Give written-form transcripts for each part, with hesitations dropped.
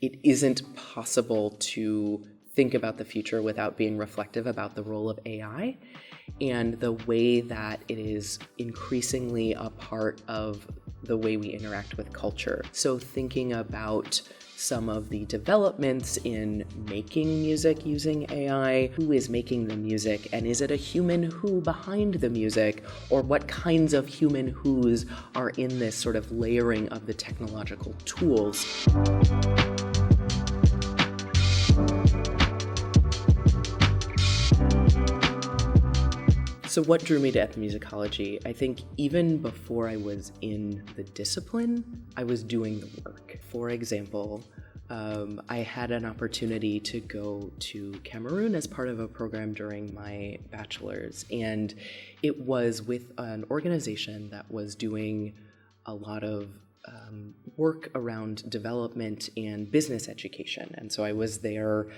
it isn't possible to think about the future without being reflective about the role of AI and the way that it is increasingly a part of the way we interact with culture. So thinking about some of the developments in making music using AI, who is making the music, and is it a human who behind the music, or what kinds of human who's are in this sort of layering of the technological tools. So what drew me to ethnomusicology? I think even before I was in the discipline, I was doing the work. For example, I had an opportunity to go to Cameroon as part of a program during my bachelor's, and it was with an organization that was doing a lot of work around development and business education. And so I was there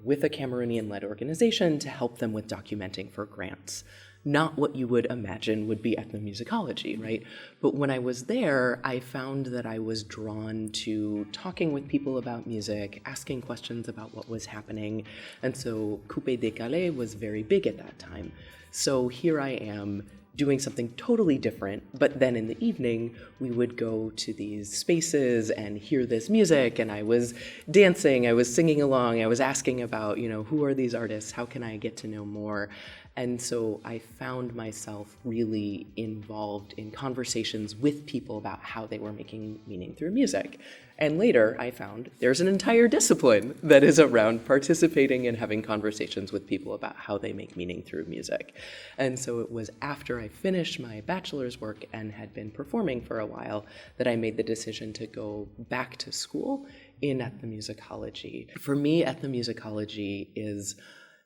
with a Cameroonian-led organization to help them with documenting for grants. Not what you would imagine would be ethnomusicology, right? But when I was there, I found that I was drawn to talking with people about music, asking questions about what was happening. And so Coupé Décalé was very big at that time. So here I am doing something totally different, but then in the evening, we would go to these spaces and hear this music, and I was dancing, I was singing along, I was asking about, who are these artists, how can I get to know more? And so I found myself really involved in conversations with people about how they were making meaning through music. And later I found there's an entire discipline that is around participating and having conversations with people about how they make meaning through music. And so it was after I finished my bachelor's work and had been performing for a while that I made the decision to go back to school in ethnomusicology. For me, ethnomusicology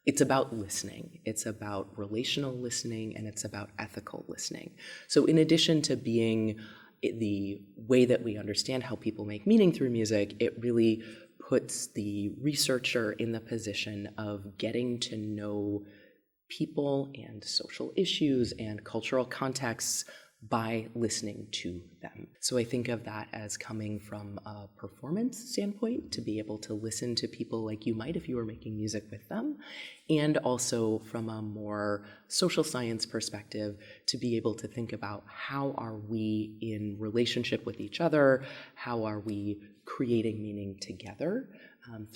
it's about listening. It's about relational listening, and it's about ethical listening. So in addition to being the way that we understand how people make meaning through music, it really puts the researcher in the position of getting to know people and social issues and cultural contexts by listening to them. So I think of that as coming from a performance standpoint, to be able to listen to people like you might if you were making music with them, and also from a more social science perspective, to be able to think about how are we in relationship with each other, how are we creating meaning together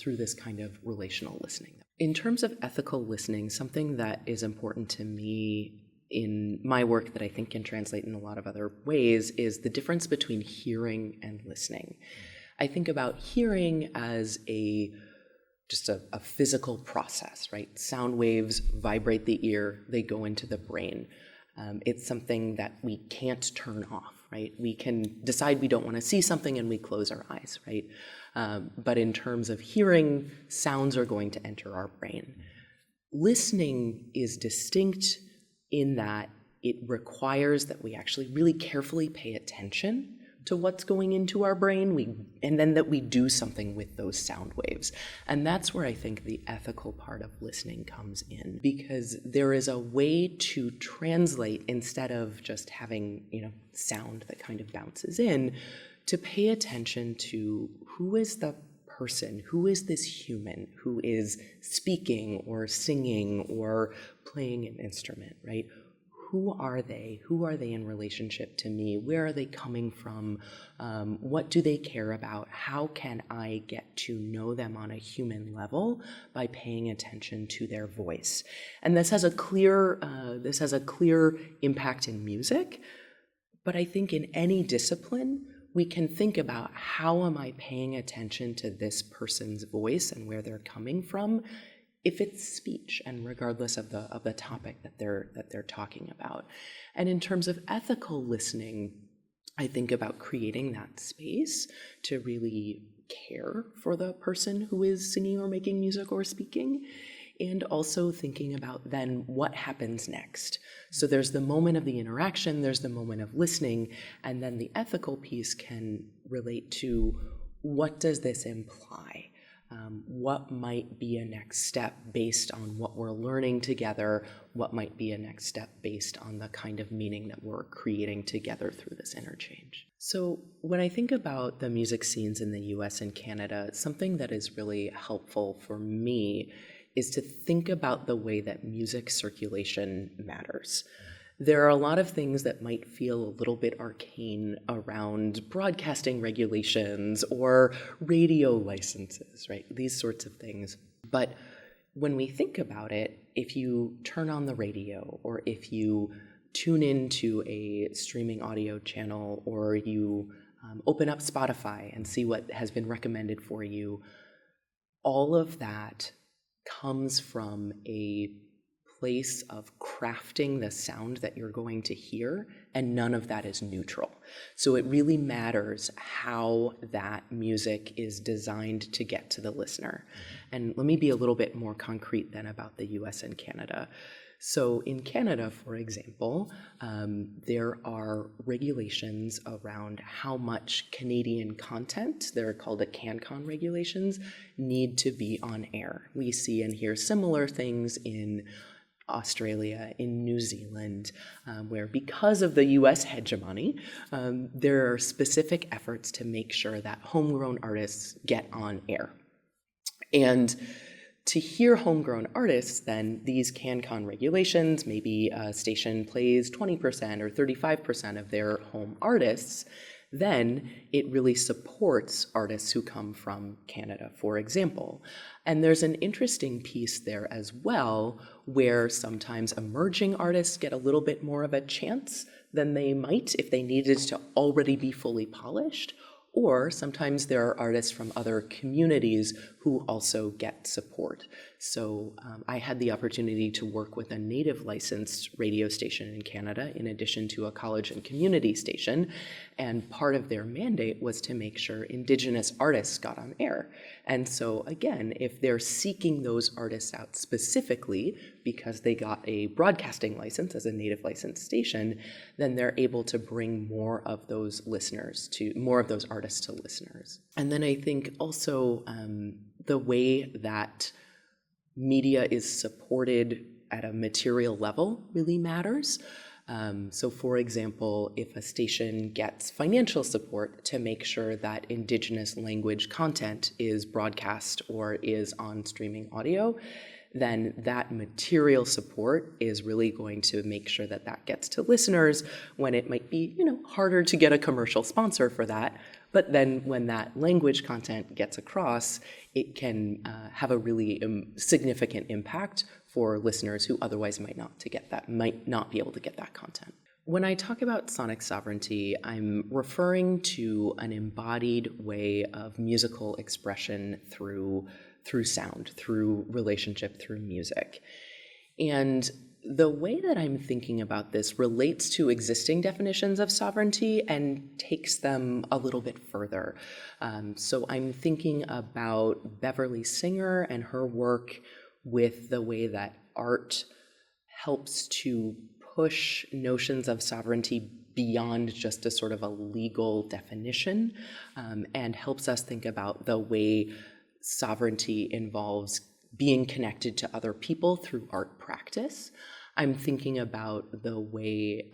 through this kind of relational listening. In terms of ethical listening, something that is important to me in my work that I think can translate in a lot of other ways is the difference between hearing and listening. I think about hearing as just a physical process, right? Sound waves vibrate the ear, they go into the brain. It's something that we can't turn off, right? We can decide we don't want to see something and we close our eyes, right? But in terms of hearing, sounds are going to enter our brain. Listening is distinct in that it requires that we actually really carefully pay attention to what's going into our brain, and then that we do something with those sound waves. And that's where I think the ethical part of listening comes in, because there is a way to translate, instead of just having, sound that kind of bounces in, to pay attention to who is the person, who is this human who is speaking or singing or playing an instrument, right? Who are they? Who are they in relationship to me? Where are they coming from? What do they care about? How can I get to know them on a human level by paying attention to their voice? And this has a clear impact in music, but I think in any discipline, we can think about how am I paying attention to this person's voice and where they're coming from, if it's speech, and regardless of the topic that they're talking about. And in terms of ethical listening, I think about creating that space to really care for the person who is singing or making music or speaking, and also thinking about then what happens next. So there's the moment of the interaction, there's the moment of listening, and then the ethical piece can relate to what does this imply? what might be a next step based on what we're learning together, what might be a next step based on the kind of meaning that we're creating together through this interchange. So when I think about the music scenes in the US and Canada, something that is really helpful for me is to think about the way that music circulation matters. There are a lot of things that might feel a little bit arcane around broadcasting regulations or radio licenses, right? These sorts of things. But when we think about it, if you turn on the radio or if you tune into a streaming audio channel or you open up Spotify and see what has been recommended for you, all of that comes from a place of crafting the sound that you're going to hear, and none of that is neutral. So it really matters how that music is designed to get to the listener. And let me be a little bit more concrete then about the US and Canada. So in Canada, for example, there are regulations around how much Canadian content, they're called the CanCon regulations, need to be on air. We see and hear similar things in Australia, in New Zealand, where because of the US hegemony, there are specific efforts to make sure that homegrown artists get on air. And to hear homegrown artists, then these CanCon regulations, maybe a station plays 20% or 35% of their home artists, then it really supports artists who come from Canada, for example. And there's an interesting piece there as well, where sometimes emerging artists get a little bit more of a chance than they might if they needed to already be fully polished. Or sometimes there are artists from other communities who also get support. So I had the opportunity to work with a native licensed radio station in Canada, in addition to a college and community station. And part of their mandate was to make sure Indigenous artists got on air. And so again, if they're seeking those artists out specifically because they got a broadcasting license as a native licensed station, then they're able to bring more of those artists to listeners. And then I think also the way that media is supported at a material level really matters. So for example, if a station gets financial support to make sure that Indigenous language content is broadcast or is on streaming audio, then that material support is really going to make sure that that gets to listeners when it might be, harder to get a commercial sponsor for that. But then when that language content gets across, it can have a really significant impact for listeners who otherwise might not be able to get that content. When I talk about sonic sovereignty, I'm referring to an embodied way of musical expression through sound, through relationship, through music. And the way that I'm thinking about this relates to existing definitions of sovereignty and takes them a little bit further. So I'm thinking about Beverly Singer and her work with the way that art helps to push notions of sovereignty beyond just a sort of a legal definition, and helps us think about the way sovereignty involves being connected to other people through art practice. I'm thinking about the way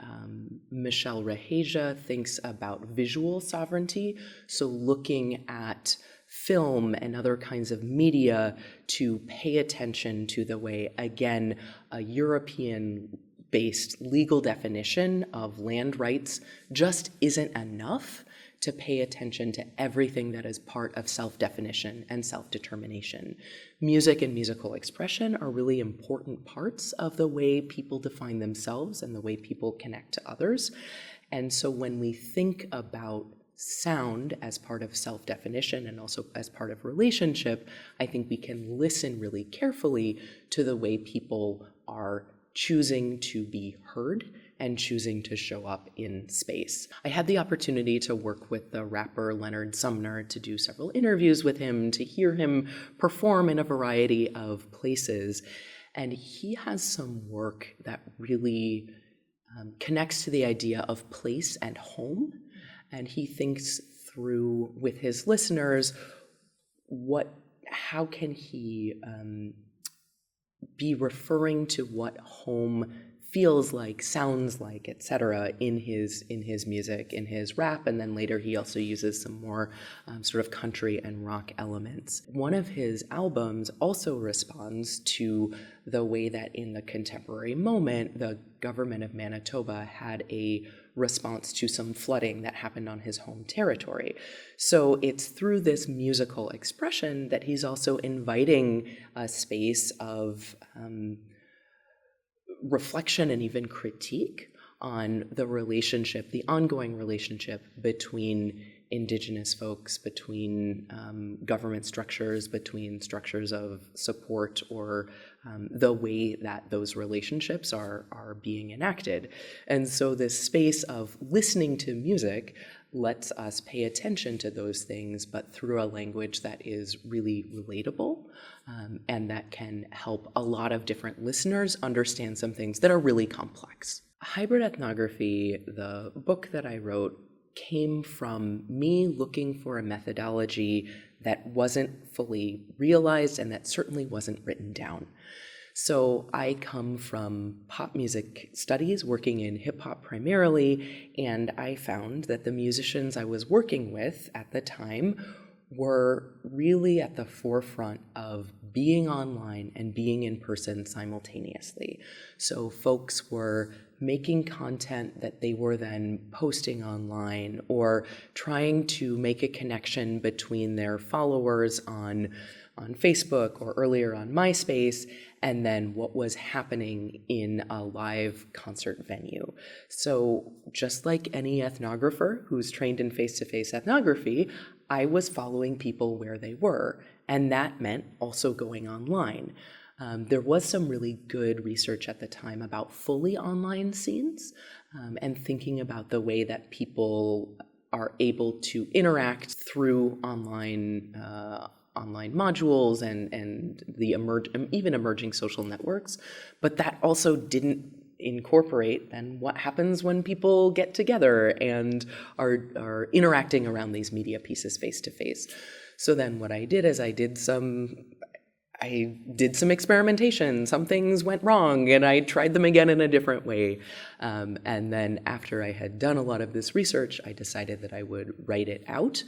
Michelle Raheja thinks about visual sovereignty, so looking at film and other kinds of media to pay attention to the way, again, a European-based legal definition of land rights just isn't enough to pay attention to everything that is part of self-definition and self-determination. Music and musical expression are really important parts of the way people define themselves and the way people connect to others. And so when we think about sound as part of self-definition and also as part of relationship, I think we can listen really carefully to the way people are choosing to be heard and choosing to show up in space. I had the opportunity to work with the rapper Leonard Sumner, to do several interviews with him, to hear him perform in a variety of places. And he has some work that really connects to the idea of place and home. And he thinks through with his listeners how can he be referring to what home feels like, sounds like, etc. in his music, in his rap, and then later he also uses some more sort of country and rock elements. One of his albums also responds to the way that in the contemporary moment, the government of Manitoba had a response to some flooding that happened on his home territory. So it's through this musical expression that he's also inviting a space of reflection and even critique on the relationship, the ongoing relationship between Indigenous folks, between government structures, between structures of support, or the way that those relationships are being enacted. And so this space of listening to music lets us pay attention to those things, but through a language that is really relatable and that can help a lot of different listeners understand some things that are really complex. Hybrid Ethnography, the book that I wrote, came from me looking for a methodology that wasn't fully realized and that certainly wasn't written down. So I come from pop music studies, working in hip hop primarily, and I found that the musicians I was working with at the time were really at the forefront of being online and being in person simultaneously. So folks were making content that they were then posting online, or trying to make a connection between their followers on Facebook or earlier on MySpace, and then what was happening in a live concert venue. So just like any ethnographer who's trained in face-to-face ethnography, I was following people where they were, and that meant also going online. There was some really good research at the time about fully online scenes, and thinking about the way that people are able to interact through online modules and the even emerging social networks. But that also didn't incorporate then what happens when people get together and are interacting around these media pieces face to face. So then what I did is I did some experimentation. Some things went wrong, and I tried them again in a different way. And then after I had done a lot of this research, I decided that I would write it out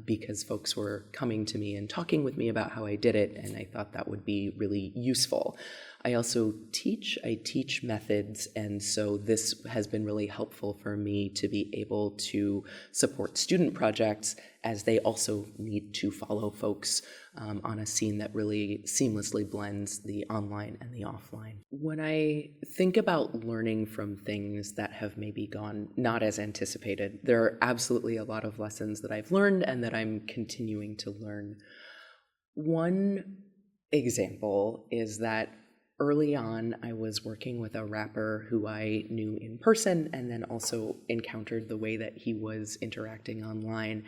because folks were coming to me and talking with me about how I did it, and I thought that would be really useful. I also teach methods, and so this has been really helpful for me to be able to support student projects as they also need to follow folks on a scene that really seamlessly blends the online and the offline. When I think about learning from things that have maybe gone not as anticipated, there are absolutely a lot of lessons that I've learned and that I'm continuing to learn. One example is that early on, I was working with a rapper who I knew in person and then also encountered the way that he was interacting online.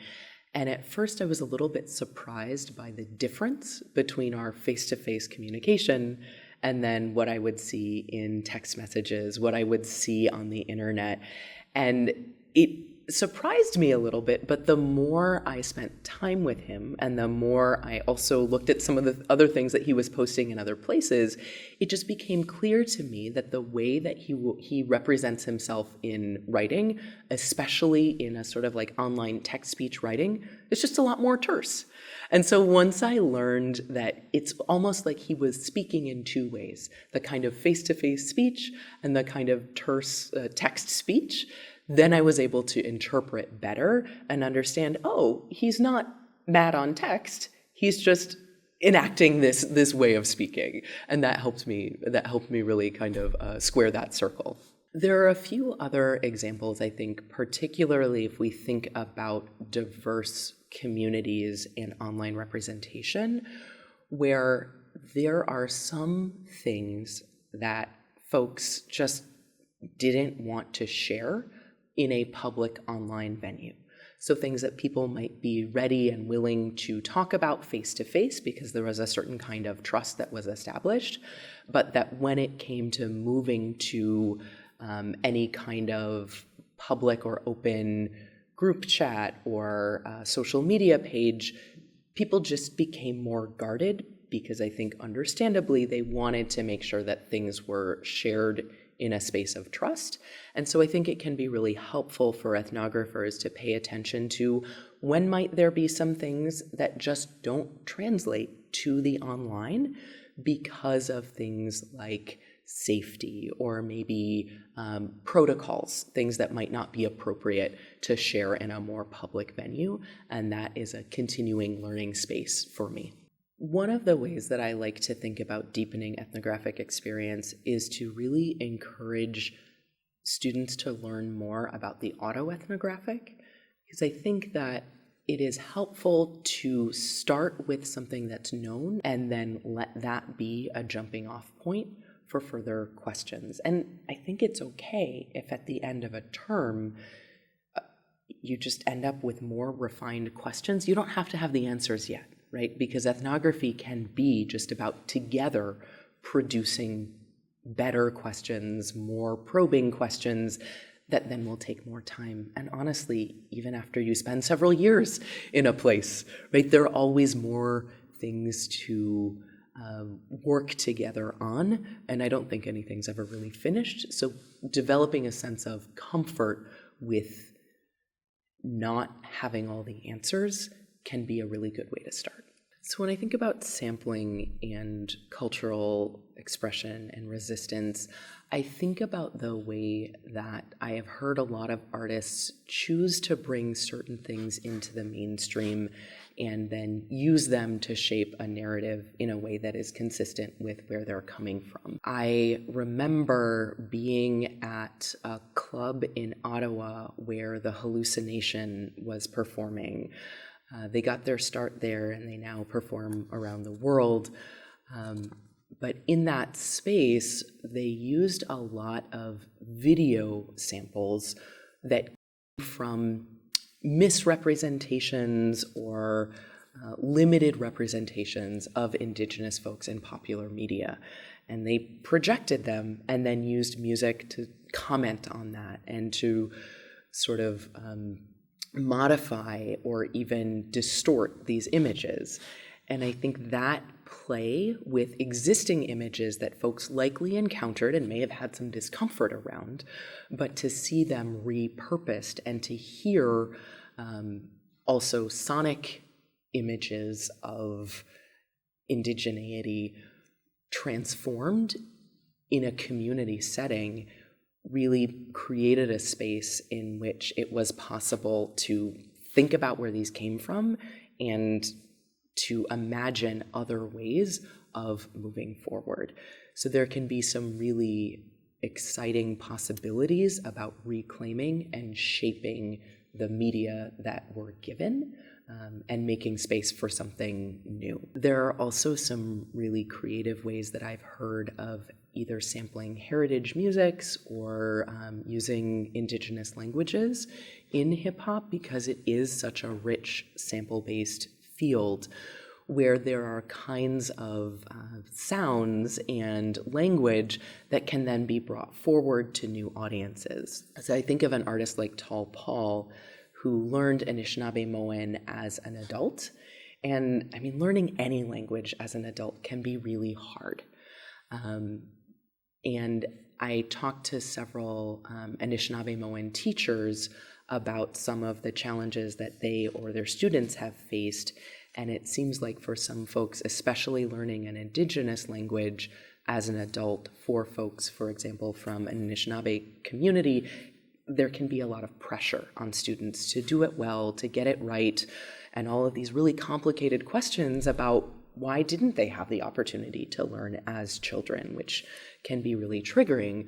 And at first, I was a little bit surprised by the difference between our face-to-face communication and then what I would see in text messages, what I would see on the internet. And it surprised me a little bit, but the more I spent time with him and the more I also looked at some of the other things that he was posting in other places, it just became clear to me that the way that he represents himself in writing, especially in a sort of like online text speech writing, is just a lot more terse. And so once I learned that it's almost like he was speaking in two ways, the kind of face-to-face speech and the kind of terse text speech, then I was able to interpret better and understand, oh, he's not mad on text, he's just enacting this way of speaking. And that helped me really kind of square that circle. There are a few other examples, I think, particularly if we think about diverse communities and online representation, where there are some things that folks just didn't want to share in a public online venue. So things that people might be ready and willing to talk about face-to-face because there was a certain kind of trust that was established, but that when it came to moving to any kind of public or open group chat or social media page, people just became more guarded because I think understandably they wanted to make sure that things were shared in a space of trust. And so I think it can be really helpful for ethnographers to pay attention to when might there be some things that just don't translate to the online because of things like safety or maybe protocols, things that might not be appropriate to share in a more public venue. And that is a continuing learning space for me. One of the ways that I like to think about deepening ethnographic experience is to really encourage students to learn more about the autoethnographic, because I think that it is helpful to start with something that's known and then let that be a jumping off point for further questions. And I think it's okay if at the end of a term, you just end up with more refined questions. You don't have to have the answers yet, right? Because ethnography can be just about together producing better questions, more probing questions that then will take more time. And honestly, even after you spend several years in a place, right, there are always more things to work together on, and I don't think anything's ever really finished. So developing a sense of comfort with not having all the answers can be a really good way to start. So when I think about sampling and cultural expression and resistance, I think about the way that I have heard a lot of artists choose to bring certain things into the mainstream and then use them to shape a narrative in a way that is consistent with where they're coming from. I remember being at a club in Ottawa where The Hallucination was performing. They got their start there and they now perform around the world. But in that space, they used a lot of video samples that came from misrepresentations or limited representations of Indigenous folks in popular media. And they projected them and then used music to comment on that and to sort of modify or even distort these images. And I think that play with existing images that folks likely encountered and may have had some discomfort around, but to see them repurposed and to hear also sonic images of indigeneity transformed in a community setting really created a space in which it was possible to think about where these came from and to imagine other ways of moving forward. So there can be some really exciting possibilities about reclaiming and shaping the media that we're given and making space for something new. There are also some really creative ways that I've heard of either sampling heritage musics or using Indigenous languages in hip hop, because it is such a rich sample-based field where there are kinds of sounds and language that can then be brought forward to new audiences. So I think of an artist like Tall Paul, who learned Anishinaabe-Moan as an adult. And I mean, learning any language as an adult can be really hard. And I talked to several Anishinaabe-Moan teachers about some of the challenges that they or their students have faced. And it seems like for some folks, especially learning an Indigenous language as an adult, for folks, for example, from an Anishinaabe community, there can be a lot of pressure on students to do it well, to get it right, and all of these really complicated questions about why didn't they have the opportunity to learn as children, which can be really triggering.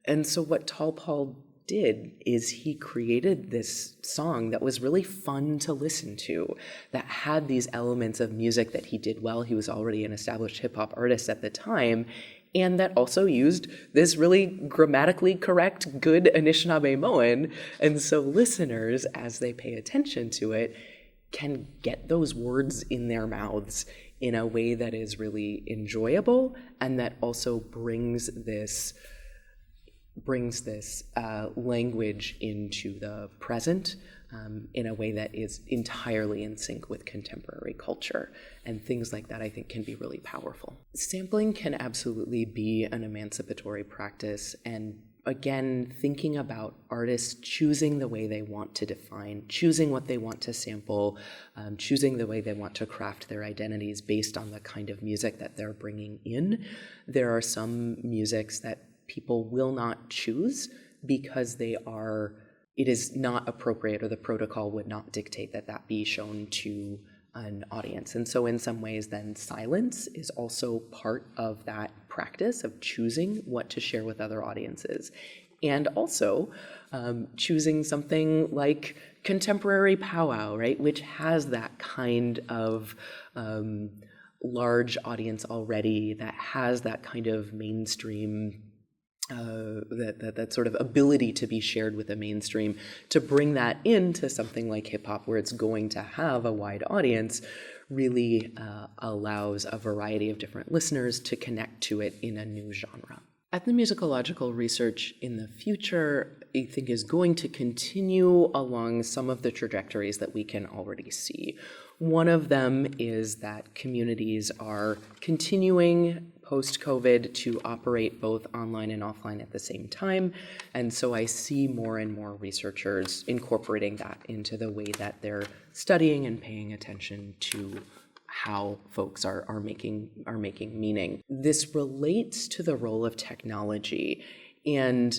And so what Tall Paul did is he created this song that was really fun to listen to, that had these elements of music that he did well. He was already an established hip-hop artist at the time, and that also used this really grammatically correct, good Anishinaabe-Moan. And so listeners, as they pay attention to it, can get those words in their mouths in a way that is really enjoyable and that also brings this language into the present in a way that is entirely in sync with contemporary culture. And things like that, I think, can be really powerful. Sampling can absolutely be an emancipatory practice, and again, thinking about artists choosing the way they want to define, choosing what they want to sample, choosing the way they want to craft their identities based on the kind of music that they're bringing in. There are some musics that people will not choose because it is not appropriate, or the protocol would not dictate that that be shown to an audience. And so in some ways then silence is also part of that practice of choosing what to share with other audiences. And also choosing something like contemporary powwow, right, which has that kind of large audience already, that has that kind of mainstream that sort of ability to be shared with the mainstream, to bring that into something like hip hop, where it's going to have a wide audience, really allows a variety of different listeners to connect to it in a new genre. Ethnomusicological research in the future, I think, is going to continue along some of the trajectories that we can already see. One of them is that communities are continuing post-COVID to operate both online and offline at the same time. And so I see more and more researchers incorporating that into the way that they're studying and paying attention to how folks are making meaning. This relates to the role of technology, and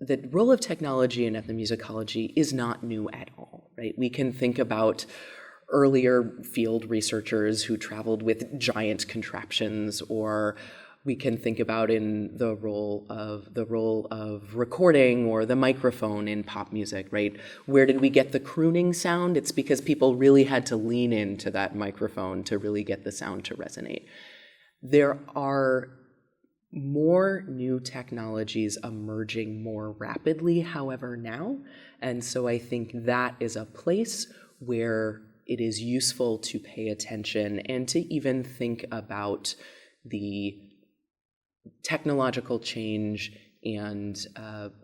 the role of technology in ethnomusicology is not new at all, right? We can think about earlier field researchers who traveled with giant contraptions, or we can think about in the role of recording or the microphone in pop music, right? Where did we get the crooning sound? It's because people really had to lean into that microphone to really get the sound to resonate. There are more new technologies emerging more rapidly, however, now. And so I think that is a place where it is useful to pay attention and to even think about the technological change and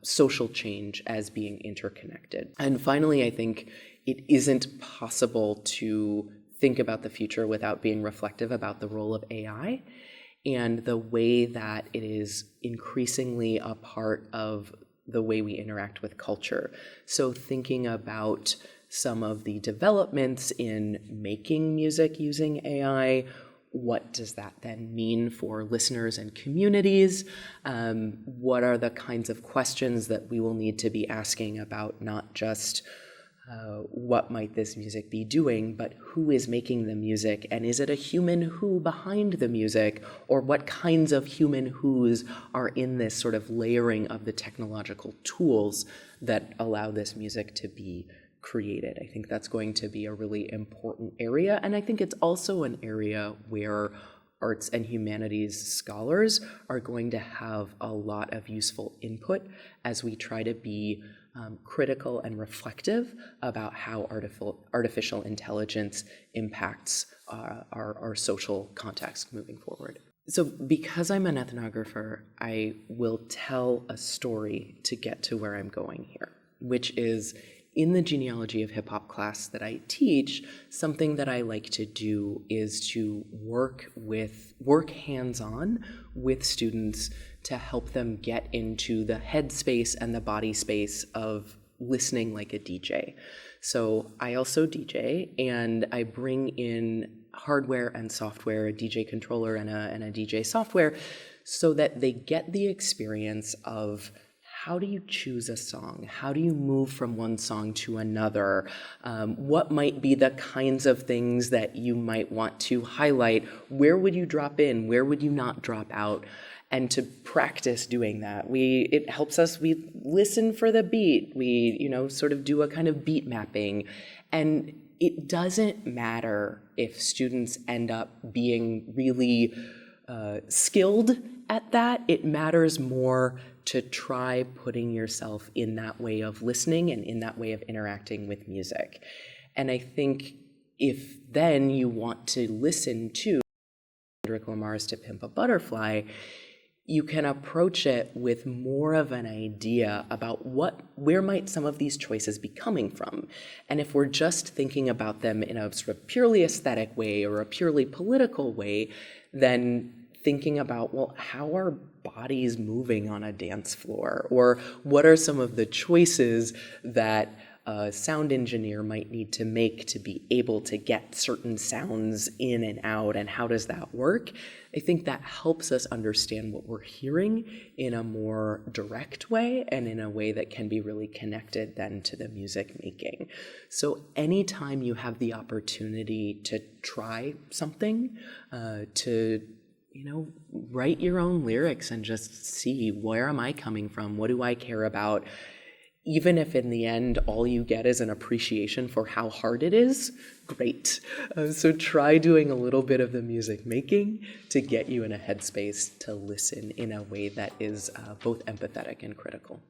social change as being interconnected. And finally, I think it isn't possible to think about the future without being reflective about the role of AI and the way that it is increasingly a part of the way we interact with culture. So thinking about some of the developments in making music using AI, what does that then mean for listeners and communities? What are the kinds of questions that we will need to be asking about not just what might this music be doing, but who is making the music, and is it a human who behind the music, or what kinds of human who's are in this sort of layering of the technological tools that allow this music to be created. I think that's going to be a really important area, and I think it's also an area where arts and humanities scholars are going to have a lot of useful input as we try to be critical and reflective about how artificial intelligence impacts our social context moving forward. So because I'm an ethnographer, I will tell a story to get to where I'm going here, which is in the genealogy of hip hop class that I teach, something that I like to do is to work hands-on with students to help them get into the headspace and the body space of listening like a DJ. So I also DJ, and I bring in hardware and software, a DJ controller and a DJ software, so that they get the experience of how do you choose a song? How do you move from one song to another? What might be the kinds of things that you might want to highlight? Where would you drop in? Where would you not drop out? And to practice doing that, it helps us, we listen for the beat. We, sort of do a kind of beat mapping. And it doesn't matter if students end up being really skilled at that. It matters more to try putting yourself in that way of listening and in that way of interacting with music. And I think if then you want to listen to Kendrick Lamar's To Pimp a Butterfly, you can approach it with more of an idea about where might some of these choices be coming from. And if we're just thinking about them in a sort of purely aesthetic way or a purely political way, then thinking about, well, how are bodies moving on a dance floor? Or what are some of the choices that a sound engineer might need to make to be able to get certain sounds in and out, and how does that work? I think that helps us understand what we're hearing in a more direct way and in a way that can be really connected then to the music making. So anytime you have the opportunity to try something, to write your own lyrics and just see, where am I coming from? What do I care about? Even if in the end all you get is an appreciation for how hard it is, great. So try doing a little bit of the music making to get you in a headspace to listen in a way that is both empathetic and critical.